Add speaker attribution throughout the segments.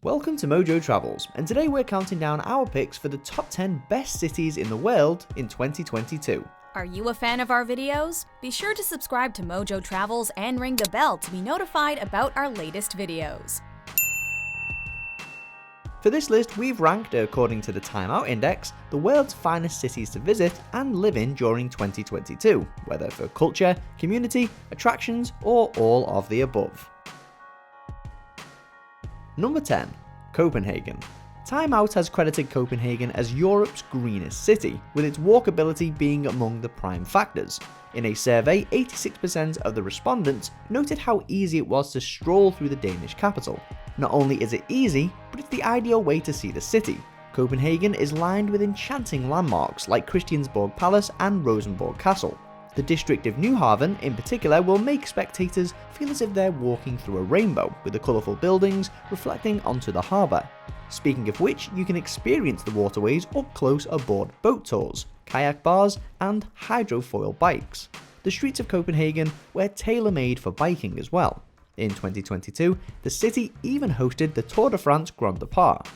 Speaker 1: Welcome to Mojo Travels, and today we're counting down our picks for the top 10 best cities in the world in 2022.
Speaker 2: Are you a fan of our videos? Be sure to subscribe to Mojo Travels and ring the bell to be notified about our latest videos.
Speaker 1: For this list, we've ranked, according to the Time Out Index, the world's finest cities to visit and live in during 2022, whether for culture, community, attractions, or all of the above. Number 10. Copenhagen. Time Out has credited Copenhagen as Europe's greenest city, with its walkability being among the prime factors. In a survey, 86% of the respondents noted how easy it was to stroll through the Danish capital. Not only is it easy, but it's the ideal way to see the city. Copenhagen is lined with enchanting landmarks like Christiansborg Palace and Rosenborg Castle. The district of Nyhavn in particular will make spectators feel as if they're walking through a rainbow, with the colourful buildings reflecting onto the harbour. Speaking of which, you can experience the waterways up close aboard boat tours, kayak bars and hydrofoil bikes. The streets of Copenhagen were tailor-made for biking as well. In 2022, the city even hosted the Tour de France Grand Depart.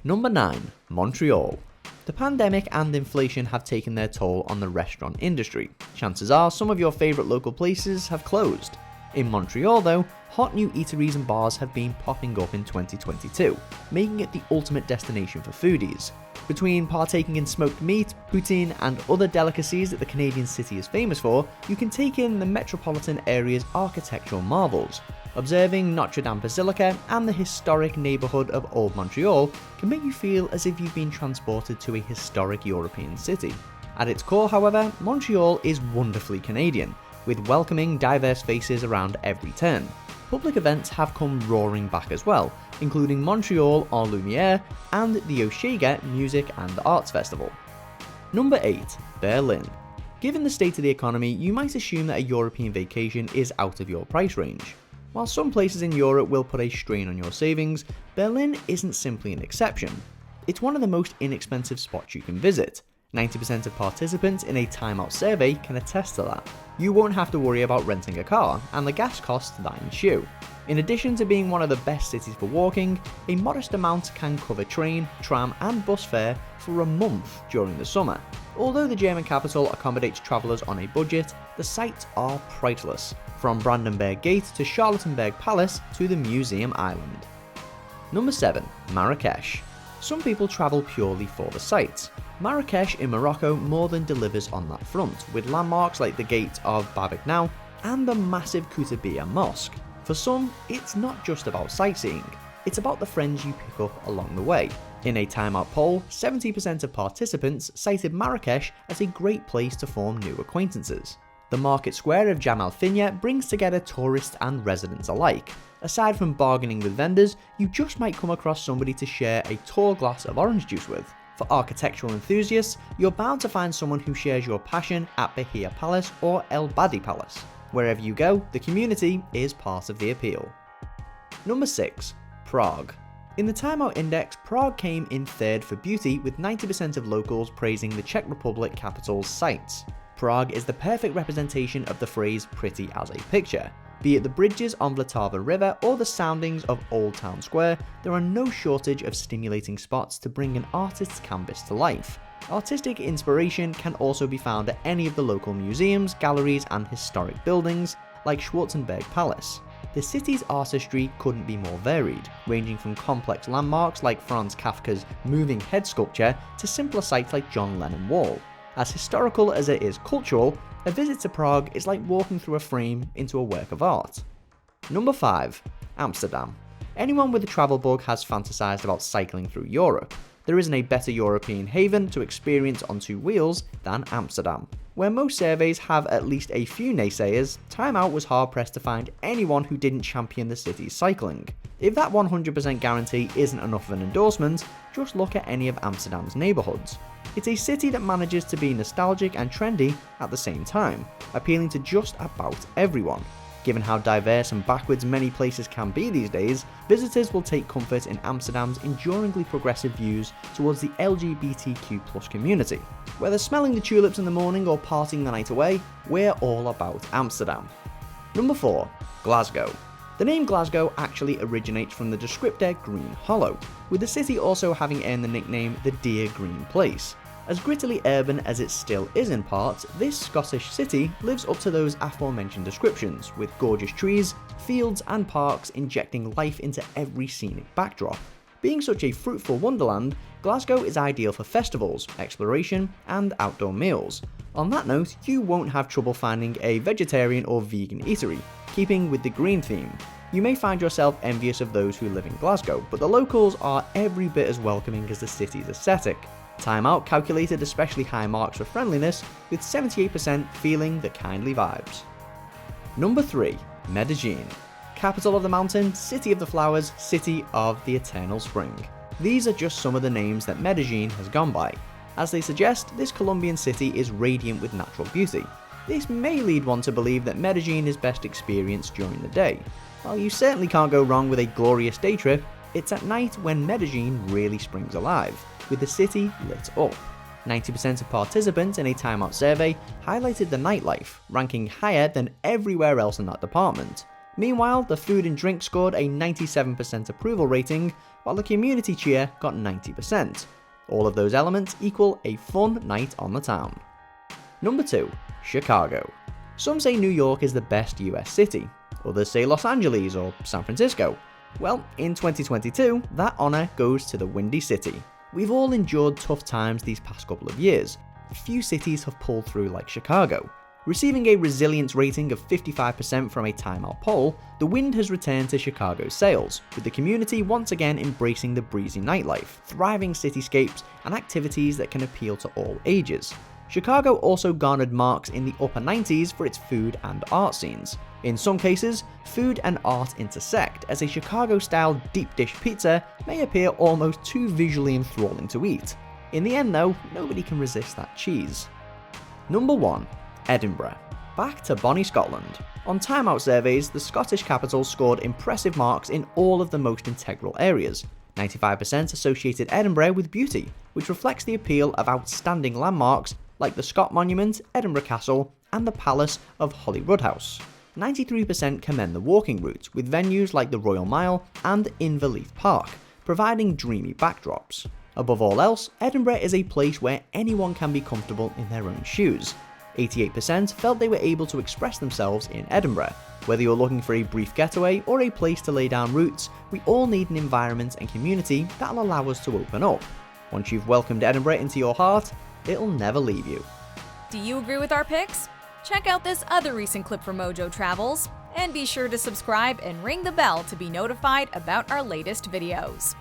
Speaker 1: Number 9. Montreal. The pandemic and inflation have taken their toll on the restaurant industry. Chances are some of your favourite local places have closed. In Montreal though, hot new eateries and bars have been popping up in 2022, making it the ultimate destination for foodies. Between partaking in smoked meat, poutine and other delicacies that the Canadian city is famous for, you can take in the metropolitan area's architectural marvels. Observing Notre Dame Basilica and the historic neighbourhood of Old Montreal can make you feel as if you've been transported to a historic European city. At its core, however, Montreal is wonderfully Canadian, with welcoming, diverse faces around every turn. Public events have come roaring back as well, including Montreal en Lumiere and the Osheaga Music and Arts Festival. Number 8. Berlin. Given the state of the economy, you might assume that a European vacation is out of your price range. While some places in Europe will put a strain on your savings, Berlin isn't simply an exception. It's one of the most inexpensive spots you can visit. 90% of participants in a Time Out survey can attest to that. You won't have to worry about renting a car, and the gas costs that ensue. In addition to being one of the best cities for walking, a modest amount can cover train, tram and bus fare for a month during the summer. Although the German capital accommodates travellers on a budget, the sights are priceless, from Brandenburg Gate to Charlottenburg Palace to the Museum Island. Number 7. Marrakech. Some people travel purely for the sights. Marrakech in Morocco more than delivers on that front, with landmarks like the Gate of Bab el Now and the massive Koutabia Mosque. For some, it's not just about sightseeing, it's about the friends you pick up along the way. In a Time Out poll, 70% of participants cited Marrakech as a great place to form new acquaintances. The market square of Jam Al Finya brings together tourists and residents alike. Aside from bargaining with vendors, you just might come across somebody to share a tall glass of orange juice with. For architectural enthusiasts, you're bound to find someone who shares your passion at Bahia Palace or El Badi Palace. Wherever you go, the community is part of the appeal. Number 6. Prague. In the Time Out Index, Prague came in third for beauty, with 90% of locals praising the Czech Republic capital's sights. Prague is the perfect representation of the phrase pretty as a picture. Be it the bridges on Vltava River or the soundings of Old Town Square, there are no shortage of stimulating spots to bring an artist's canvas to life. Artistic inspiration can also be found at any of the local museums, galleries and historic buildings, like Schwarzenberg Palace. The city's artistry couldn't be more varied, ranging from complex landmarks like Franz Kafka's moving head sculpture to simpler sites like John Lennon Wall. As historical as it is cultural, a visit to Prague is like walking through a frame into a work of art. Number 5. Amsterdam. Anyone with a travel bug has fantasized about cycling through Europe. There isn't a better European haven to experience on two wheels than Amsterdam. Where most surveys have at least a few naysayers, Time Out was hard pressed to find anyone who didn't champion the city's cycling. If that 100% guarantee isn't enough of an endorsement, just look at any of Amsterdam's neighbourhoods. It's a city that manages to be nostalgic and trendy at the same time, appealing to just about everyone. Given how diverse and backwards many places can be these days, visitors will take comfort in Amsterdam's enduringly progressive views towards the LGBTQ+ community. Whether smelling the tulips in the morning or partying the night away, we're all about Amsterdam. Number 4. Glasgow. The name Glasgow actually originates from the descriptor Green Hollow, with the city also having earned the nickname the Dear Green Place. As grittily urban as it still is in parts, this Scottish city lives up to those aforementioned descriptions, with gorgeous trees, fields and parks injecting life into every scenic backdrop. Being such a fruitful wonderland, Glasgow is ideal for festivals, exploration and outdoor meals. On that note, you won't have trouble finding a vegetarian or vegan eatery, keeping with the green theme. You may find yourself envious of those who live in Glasgow, but the locals are every bit as welcoming as the city's aesthetic. Time Out calculated especially high marks for friendliness, with 78% feeling the kindly vibes. Number 3. Medellin. Capital of the mountain, city of the flowers, city of the eternal spring. These are just some of the names that Medellin has gone by. As they suggest, this Colombian city is radiant with natural beauty. This may lead one to believe that Medellin is best experienced during the day. While you certainly can't go wrong with a glorious day trip, it's at night when Medellin really springs alive, with the city lit up. 90% of participants in a Time Out survey highlighted the nightlife, ranking higher than everywhere else in that department. Meanwhile, the food and drink scored a 97% approval rating, while the community cheer got 90%. All of those elements equal a fun night on the town. Number 2. Chicago. Some say New York is the best US city, others say Los Angeles or San Francisco. Well, in 2022, that honour goes to the Windy City. We've all endured tough times these past couple of years. Few cities have pulled through like Chicago. Receiving a resilience rating of 55% from a Time Out poll, the wind has returned to Chicago's sails, with the community once again embracing the breezy nightlife, thriving cityscapes, and activities that can appeal to all ages. Chicago also garnered marks in the upper 90s for its food and art scenes. In some cases, food and art intersect, as a Chicago-style deep dish pizza may appear almost too visually enthralling to eat. In the end though, nobody can resist that cheese. Number 1. Edinburgh. Back to bonnie Scotland. On Time Out surveys, the Scottish capital scored impressive marks in all of the most integral areas. 95% associated Edinburgh with beauty, which reflects the appeal of outstanding landmarks like the Scott Monument, Edinburgh Castle, and the Palace of Holyroodhouse. 93% commend the walking route, with venues like the Royal Mile and Inverleith Park, providing dreamy backdrops. Above all else, Edinburgh is a place where anyone can be comfortable in their own shoes. 88% felt they were able to express themselves in Edinburgh. Whether you're looking for a brief getaway or a place to lay down roots, we all need an environment and community that'll allow us to open up. Once you've welcomed Edinburgh into your heart, it'll never leave you.
Speaker 2: Do you agree with our picks? Check out this other recent clip from Mojo Travels, and be sure to subscribe and ring the bell to be notified about our latest videos.